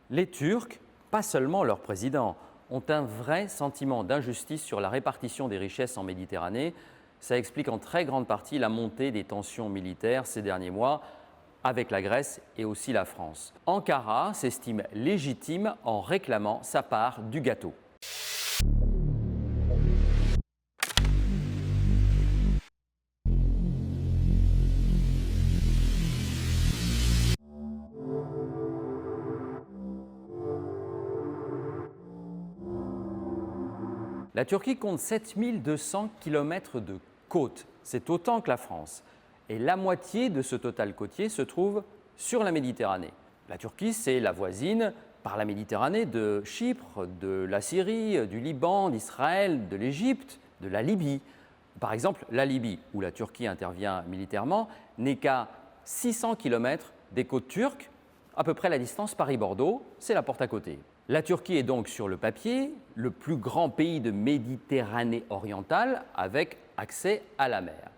Les Turcs, pas seulement leur président, ont un vrai sentiment d'injustice sur la répartition des richesses en Méditerranée. Ça explique en très grande partie la montée des tensions militaires ces derniers mois avec la Grèce et aussi la France. Ankara s'estime légitime en réclamant sa part du gâteau. La Turquie compte 7200 km de côte, c'est autant que la France. Et la moitié de ce total côtier se trouve sur la Méditerranée. La Turquie, c'est la voisine par la Méditerranée de Chypre, de la Syrie, du Liban, d'Israël, de l'Égypte, de la Libye. Par exemple, la Libye, où la Turquie intervient militairement, n'est qu'à 600 km des côtes turques, à peu près la distance Paris-Bordeaux, c'est la porte à côté. La Turquie est donc sur le papier le plus grand pays de Méditerranée orientale avec accès à la mer.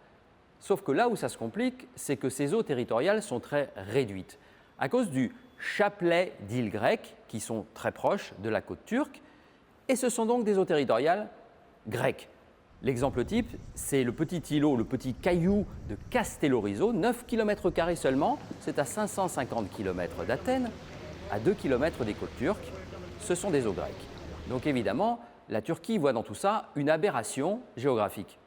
Sauf que là où ça se complique, c'est que ses eaux territoriales sont très réduites à cause du chapelet d'îles grecques qui sont très proches de la côte turque et ce sont donc des eaux territoriales grecques. L'exemple type, c'est le petit îlot, le petit caillou de Castellorizo, 9 km² seulement, c'est à 550 km d'Athènes, à 2 km des côtes turques. Ce sont des eaux grecques. Donc évidemment, la Turquie voit dans tout ça une aberration géographique.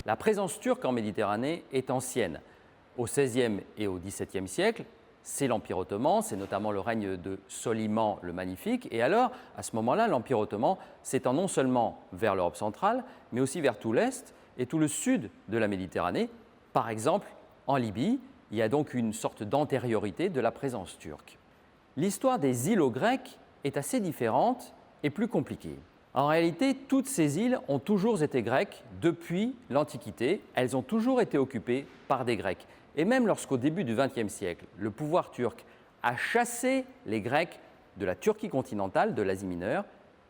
La présence turque en Méditerranée est ancienne. Au XVIe et au XVIIe siècle, c'est l'Empire ottoman, c'est notamment le règne de Soliman le Magnifique. Et alors, à ce moment-là, l'Empire ottoman s'étend non seulement vers l'Europe centrale, mais aussi vers tout l'Est et tout le sud de la Méditerranée. Par exemple, en Libye, il y a donc une sorte d'antériorité de la présence turque. L'histoire des îlots grecs est assez différente et plus compliquée. En réalité, toutes ces îles ont toujours été grecques depuis l'Antiquité. Elles ont toujours été occupées par des Grecs. Et même lorsqu'au début du XXe siècle, le pouvoir turc a chassé les Grecs de la Turquie continentale, de l'Asie mineure,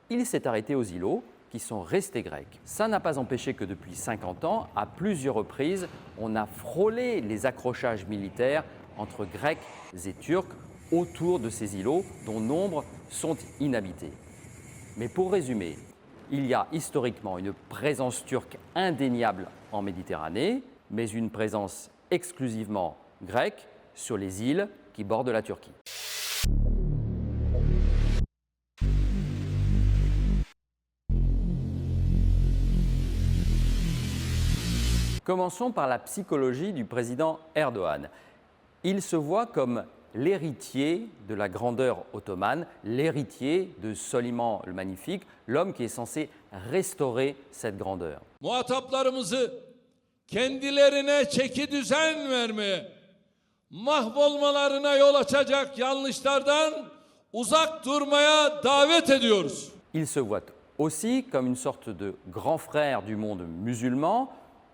il s'est arrêté aux îlots qui sont restés grecs. Ça n'a pas empêché que depuis 50 ans, à plusieurs reprises, on a frôlé les accrochages militaires entre Grecs et Turcs autour de ces îlots dont nombre sont inhabités. Mais pour résumer, il y a historiquement une présence turque indéniable en Méditerranée, mais une présence exclusivement grecque sur les îles qui bordent la Turquie. Commençons par la psychologie du président Erdogan. Il se voit comme l'héritier de la grandeur ottomane, l'héritier de Soliman le Magnifique, l'homme qui est censé restaurer cette grandeur. Muhataplarımızı kendilerine çeki düzen vermeye, mahvolmalarına yol açacak yanlışlardan uzak durmaya davet ediyoruz. Il se voit aussi comme une sorte de grand frère du monde musulman,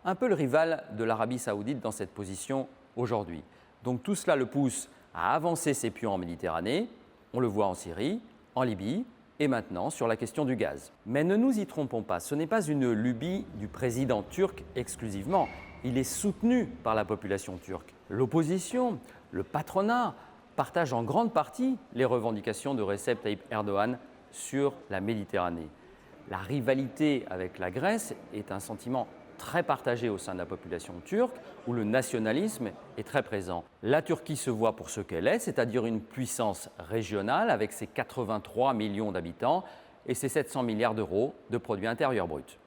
un peu le rival de l'Arabie saoudite dans cette position aujourd'hui. Donc tout cela le pousse à avancer ses pions en Méditerranée, on le voit en Syrie, en Libye et maintenant sur la question du gaz. Mais ne nous y trompons pas, ce n'est pas une lubie du président turc exclusivement, il est soutenu par la population turque. L'opposition, le patronat partagent en grande partie les revendications de Recep Tayyip Erdogan sur la Méditerranée. La rivalité avec la Grèce est un sentiment très partagé au sein de la population turque, où le nationalisme est très présent. La Turquie se voit pour ce qu'elle est, c'est-à-dire une puissance régionale avec ses 83 millions d'habitants et ses 700 milliards d'euros de produit intérieur brut.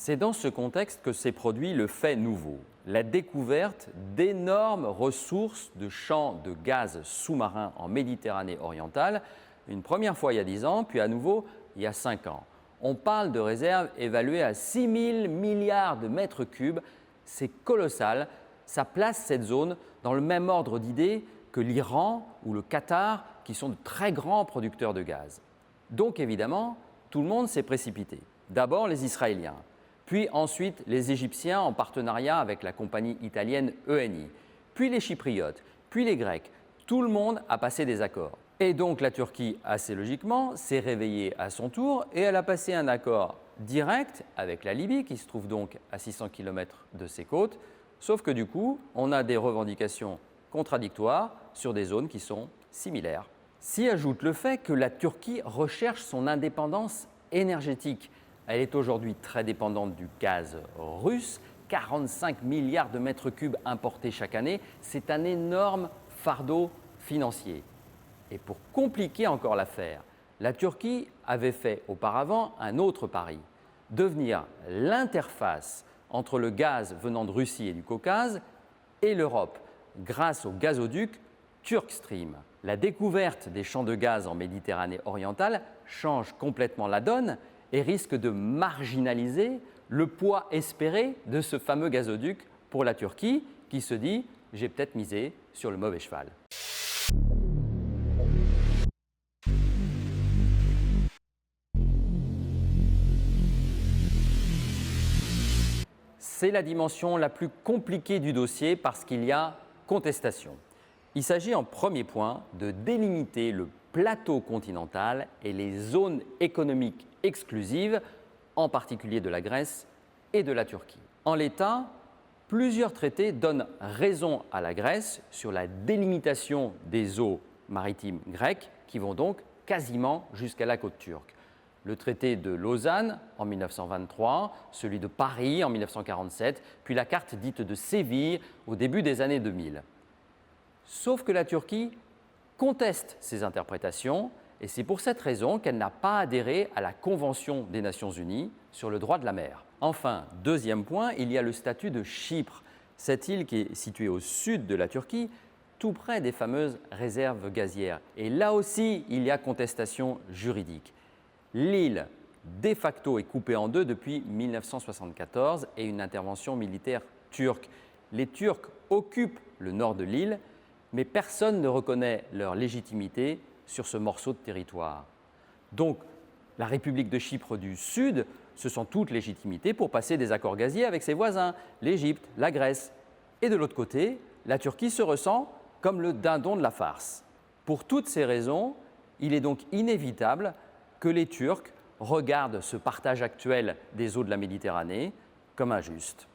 C'est dans ce contexte que s'est produit le fait nouveau, la découverte d'énormes ressources de champs de gaz sous-marins en Méditerranée orientale, une première fois il y a 10 ans, puis à nouveau il y a 5 ans. On parle de réserves évaluées à 6 000 milliards de mètres cubes, c'est colossal, ça place cette zone dans le même ordre d'idées que l'Iran ou le Qatar, qui sont de très grands producteurs de gaz. Donc évidemment, tout le monde s'est précipité. D'abord les Israéliens, puis ensuite les Égyptiens en partenariat avec la compagnie italienne Eni, puis les Chypriotes, puis les Grecs, Tout le monde a passé des accords. Et donc la Turquie, assez logiquement, s'est réveillée à son tour et elle a passé un accord direct avec la Libye, qui se trouve donc à 600 km de ses côtes, sauf que du coup, on a des revendications contradictoires sur des zones qui sont similaires. S'y ajoute le fait que la Turquie recherche son indépendance énergétique. Elle est aujourd'hui très dépendante du gaz russe, 45 milliards de mètres cubes importés chaque année, c'est un énorme fardeau financier. Et pour compliquer encore l'affaire, la Turquie avait fait auparavant un autre pari, devenir l'interface entre le gaz venant de Russie et du Caucase et l'Europe, grâce au gazoduc Turkstream. La découverte des champs de gaz en Méditerranée orientale change complètement la donne et risque de marginaliser le poids espéré de ce fameux gazoduc pour la Turquie qui se dit « j'ai peut-être misé sur le mauvais cheval ». C'est la dimension la plus compliquée du dossier parce qu'il y a contestation. Il s'agit en premier point de délimiter le plateau continental et les zones économiques exclusives, en particulier de la Grèce et de la Turquie. En l'état, plusieurs traités donnent raison à la Grèce sur la délimitation des eaux maritimes grecques qui vont donc quasiment jusqu'à la côte turque. Le traité de Lausanne en 1923, celui de Paris en 1947, puis la carte dite de Séville au début des années 2000. Sauf que la Turquie conteste ces interprétations et c'est pour cette raison qu'elle n'a pas adhéré à la Convention des Nations Unies sur le droit de la mer. Enfin, deuxième point, il y a le statut de Chypre. Cette île qui est située au sud de la Turquie, tout près des fameuses réserves gazières. Et là aussi, il y a contestation juridique. L'île, de facto, est coupée en deux depuis 1974 et une intervention militaire turque. Les Turcs occupent le nord de l'île, mais personne ne reconnaît leur légitimité sur ce morceau de territoire. Donc, la République de Chypre du Sud se sent toute légitimité pour passer des accords gaziers avec ses voisins, l'Égypte, la Grèce. Et de l'autre côté, la Turquie se ressent comme le dindon de la farce. Pour toutes ces raisons, il est donc inévitable que les Turcs regardent ce partage actuel des eaux de la Méditerranée comme injuste.